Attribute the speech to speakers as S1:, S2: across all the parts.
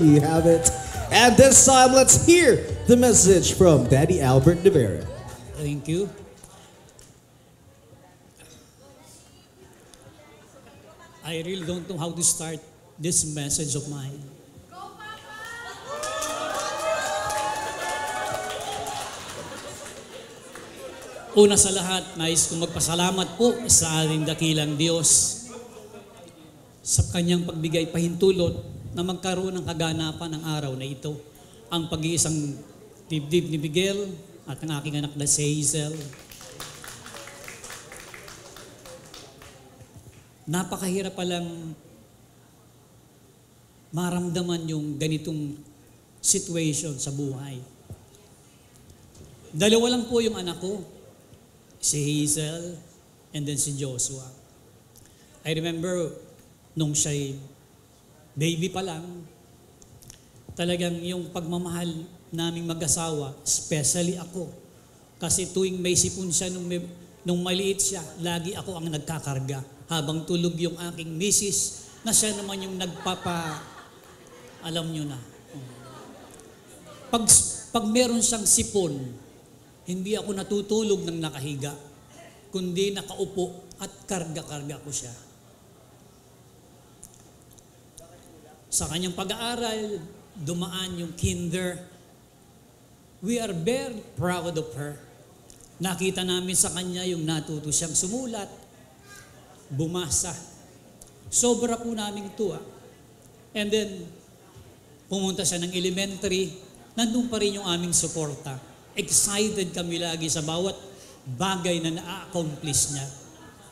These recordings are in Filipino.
S1: You have it. And this time, let's hear the message from Daddy Albert De Vera.
S2: Thank you. I really don't know how to start this message of mine. Una sa lahat, nais kong magpasalamat po sa ating dakilang Diyos sa kanyang pagbigay pahintulot na magkaroon ng kaganapan ng araw na ito. Ang pag-iisang dibdib ni Miguel at ang aking anak na si Hazel. Napakahirap palang maramdaman yung ganitong situation sa buhay. Dalawa lang po yung anak ko, si Hazel and then si Joshua. I remember nung siya'y baby pa lang, talagang yung pagmamahal naming mag-asawa, especially ako. Kasi tuwing may sipon siya, nung maliit siya, lagi ako ang nagkakarga. Habang tulog yung aking misis, na siya naman yung alam nyo na. Pag meron siyang sipon, hindi ako natutulog ng nakahiga, kundi nakaupo at karga-karga ko siya. Sa kanyang pag-aaral, dumaan yung kinder. We are very proud of her. Nakita namin sa kanya yung natuto siyang sumulat, bumasa. Sobra po naming tuwa. And then, pumunta siya ng elementary, nandun pa rin yung aming suporta. Excited kami lagi sa bawat bagay na na-accomplish niya.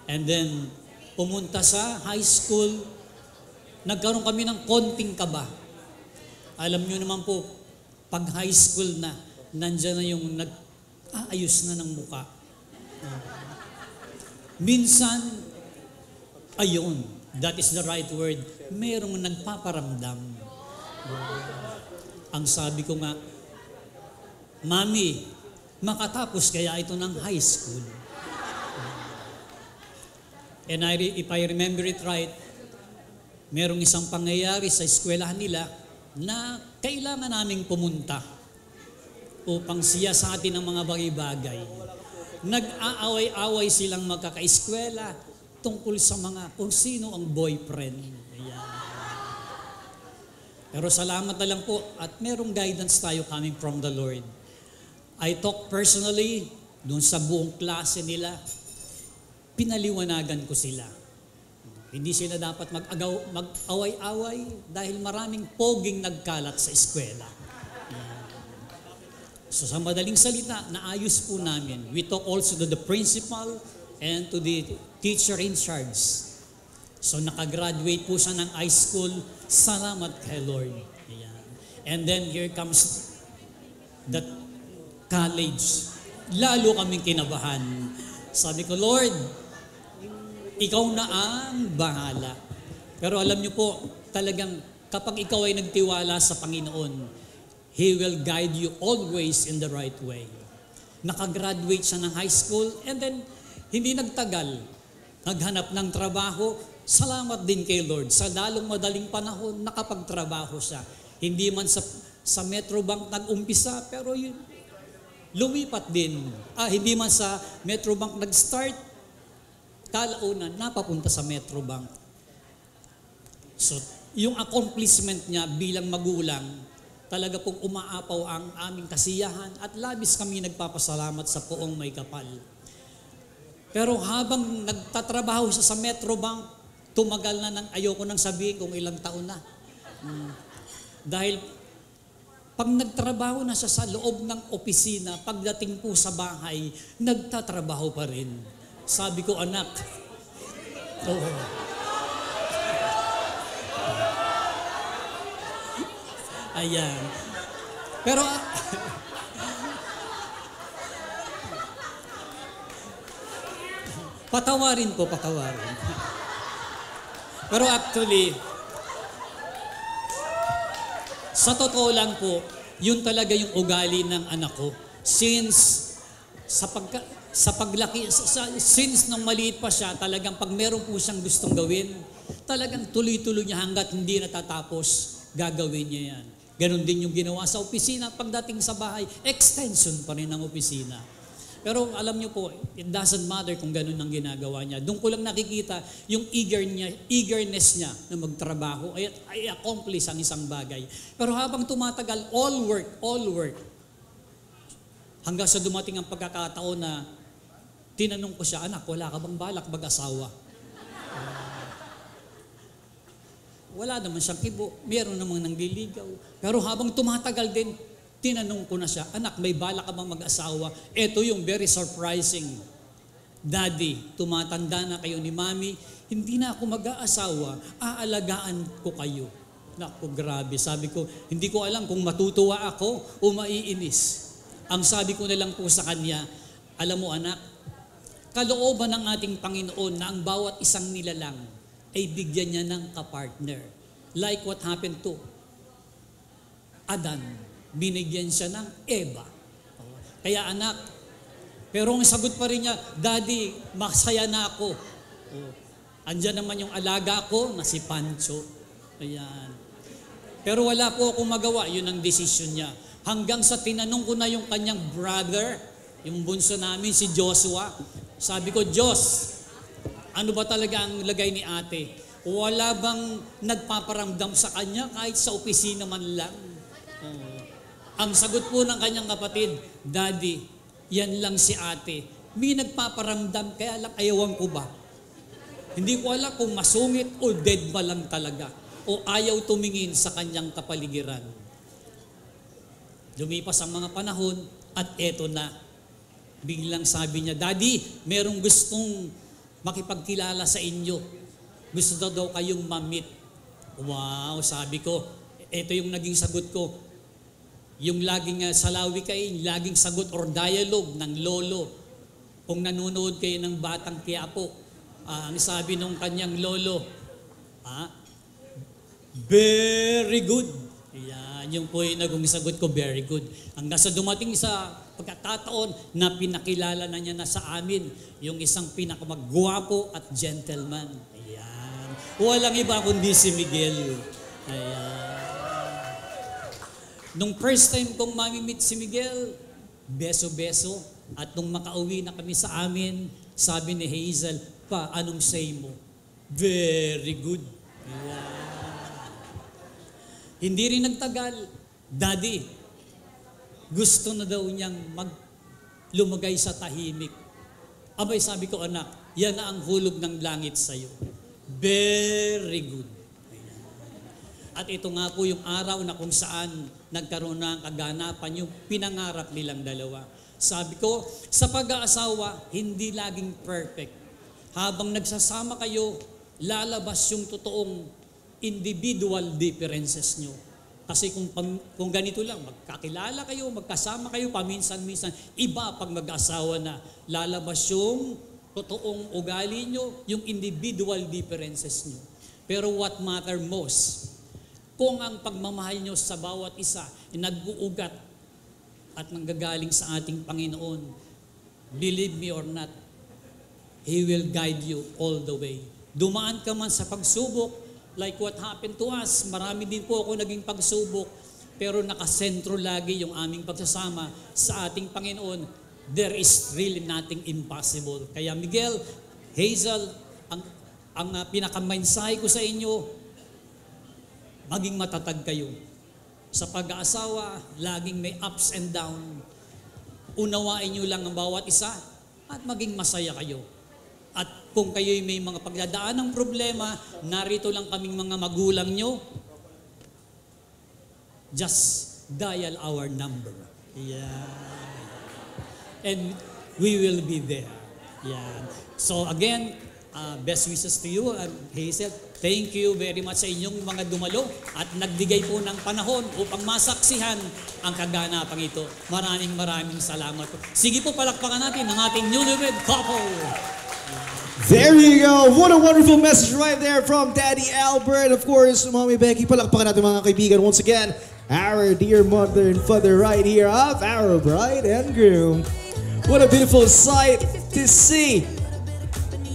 S2: And then, pumunta sa high school, nagkaroon kami ng konting kaba. Alam nyo naman po, pag high school na, nandyan na yung nag-aayos na ng muka. Minsan, ayun, that is the right word, merong nagpaparamdam. Ang sabi ko nga, Mami, makatapos kaya ito ng high school? And if I remember it right, merong isang pangyayari sa eskwelahan nila na kailangan naming pumunta upang siya sa atin ang mga bagay-bagay. Nag-aaway-away silang magkaka-eskwela tungkol sa mga kung sino ang boyfriend. Ayan. Pero salamat na lang po at merong guidance tayo coming from the Lord. I talk personally dun sa buong klase nila. Pinaliwanagan ko sila. Hindi sila dapat mag-away-away dahil maraming poging nagkalat sa eskwela. So sa madaling salita, naayos po namin. We talk also to the principal and to the teacher in charge. So nakagraduate po siya ng high school. Salamat kay Lord. Ayan. And then here comes the college. Lalo kaming kinabahan. Sabi ko, Lord, ikaw na ang bahala. Pero alam niyo po, talagang kapag ikaw ay nagtiwala sa Panginoon, He will guide you always in the right way. Nakagraduate siya ng high school and then hindi nagtagal. Naghanap ng trabaho. Salamat din kay Lord. Sa lalong madaling panahon, nakapagtrabaho siya. Hindi man sa Metrobank nag-umpisa, pero yun, lumipat din. Hindi man sa Metrobank nag-start, kalaunan, napapunta sa Metrobank. So, yung accomplishment niya bilang magulang, talaga pong umaapaw ang aming kasiyahan at labis kami nagpapasalamat sa Poong May Kapal. Pero habang nagtatrabaho siya sa Metrobank, tumagal na ayoko nang sabihin kung ilang taon na. Dahil pag nagtrabaho na siya sa loob ng opisina, pagdating po sa bahay, nagtatrabaho pa rin. Sabi ko, anak, ayan. Pero, patawarin po. Pero actually, sa totoo lang po, yun talaga yung ugali ng anak ko. Since since nung maliit pa siya, talagang pag meron po siyang gustong gawin, talagang tuloy-tuloy niya hanggat hindi natatapos. gagawin niya yan. Ganon din yung ginawa sa opisina. Pagdating sa bahay, extension pa rin ng opisina. Pero alam niyo po, it doesn't matter kung ganun ang ginagawa niya. Doon ko lang nakikita yung eagerness niya na magtrabaho ay accomplish ang isang bagay. Pero habang tumatagal, all work. Hanggang sa dumating ang pagkakataon na tinanong ko siya, anak, wala ka bang balak mag-asawa? Wala naman siyang kibo, meron namang nangliligaw. Pero habang tumatagal din, tinanong ko na siya, anak, may balak ka bang mag-asawa? Ito yung very surprising. Daddy, tumatanda na kayo ni Mami, hindi na ako mag-aasawa, aalagaan ko kayo. Naku, grabe. Sabi ko, hindi ko alam kung matutuwa ako o maiinis. Ang sabi ko na lang po sa kanya, alam mo anak, kalooban ng ating Panginoon na ang bawat isang nilalang ay bigyan niya ng kapartner. Like what happened to Adan. Binigyan siya ng Eva. Kaya anak, pero ang sagot pa rin niya, Daddy, masaya na ako. Andyan naman yung alaga ko na si Pancho. Ayan. Pero wala po akong magawa, yun ang desisyon niya. Hanggang sa tinanong ko na yung kanyang brother, yung bunso namin, si Joshua. Sabi ko, Diyos, ano ba talaga ang lagay ni ate? Wala bang nagpaparamdam sa kanya kahit sa opisina man lang? Ang sagot po ng kanyang kapatid, Daddy, yan lang si ate. May nagpaparamdam, kaya lang ayawan ko ba? Hindi ko alam kung masungit o dead ba lang talaga o ayaw tumingin sa kanyang kapaligiran. Lumipas ang mga panahon at eto na. Biglang sabi niya, Daddy, merong gustong makipagkilala sa inyo. Gusto daw kayong ma-meet. Wow, sabi ko, ito yung naging sagot ko. Yung laging salawi kayo, laging sagot or dialogue ng lolo. Kung nanonood kayo ng Batang Quiapo, ang sabi nung kanyang lolo, very good. Yan, yung po yung naging sagot ko, very good. Hanggang sa dumating sa pagkakataon na pinakilala na niya na sa amin yung isang pinakamagwapo at gentleman. Ayan. Walang iba kundi si Miguel. Ayan. Nung first time kong mamimit si Miguel, beso-beso. At nung makauwi na kami sa amin, sabi ni Hazel, Pa, anong say mo? Very good. Ayan. Hindi rin nagtagal, Daddy, gusto na daw niyang lumagay sa tahimik. Abay, sabi ko, anak, yan na ang hulog ng langit sa'yo. Very good. Ayan. At ito nga po yung araw na kung saan nagkaroon na ang kaganapan, yung pinangarap nilang dalawa. Sabi ko, sa pag-aasawa, hindi laging perfect. Habang nagsasama kayo, lalabas yung totoong individual differences nyo. Kasi kung ganito lang, magkakilala kayo, magkasama kayo, paminsan-minsan, iba pag mag-asawa na, lalabas yung totoong ugali nyo, yung individual differences nyo. Pero what matter most, kung ang pagmamahal nyo sa bawat isa, nag-uugat at nanggagaling sa ating Panginoon, believe me or not, He will guide you all the way. Dumaan ka man sa pagsubok, like what happened to us, marami din po ako naging pagsubok, pero nakasentro lagi yung aming pagsasama sa ating Panginoon. There is really nothing impossible. Kaya Miguel, Hazel, ang pinaka-mensahe ko sa inyo, maging matatag kayo. Sa pag-aasawa, laging may ups and down. Unawain nyo lang ang bawat isa at maging masaya kayo. At kung kayo'y may mga pagdadaan ng problema, narito lang kaming mga magulang nyo, just dial our number. Yeah. And we will be there. Yeah. So again, best wishes to you, Hazel. Thank you very much sa inyong mga dumalo at nagbigay po ng panahon upang masaksihan ang kaganapang ito. Maraming salamat po. Sige po, palakpakan natin ang ating newlywed couple.
S1: There you go. What a wonderful message right there from Daddy Albert. Of course, Mommy Becky, palakpakan natin mga kaibigan. Once again, our dear mother and father right here of our bride and groom. What a beautiful sight to see.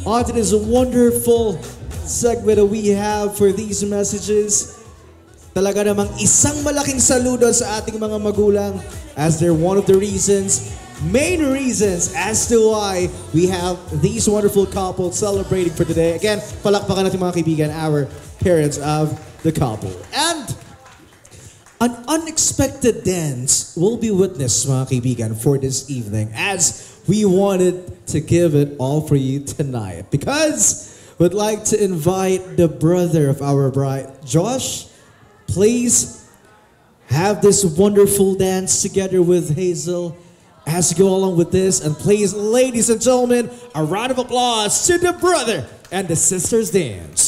S1: On to this wonderful segment that we have for these messages. talaga namang isang malaking saludo sa ating mga magulang as they're one of the main reasons as to why we have these wonderful couples celebrating for today. Again, palakpakan natin mga kaibigan, our parents of the couple. And an unexpected dance will be witnessed, mga kaibigan, for this evening as we wanted to give it all for you tonight. Because we'd like to invite the brother of our bride, Josh. Please have this wonderful dance together with Hazel as you go along with this. And please, ladies and gentlemen, a round of applause to the brother and the sisters dance.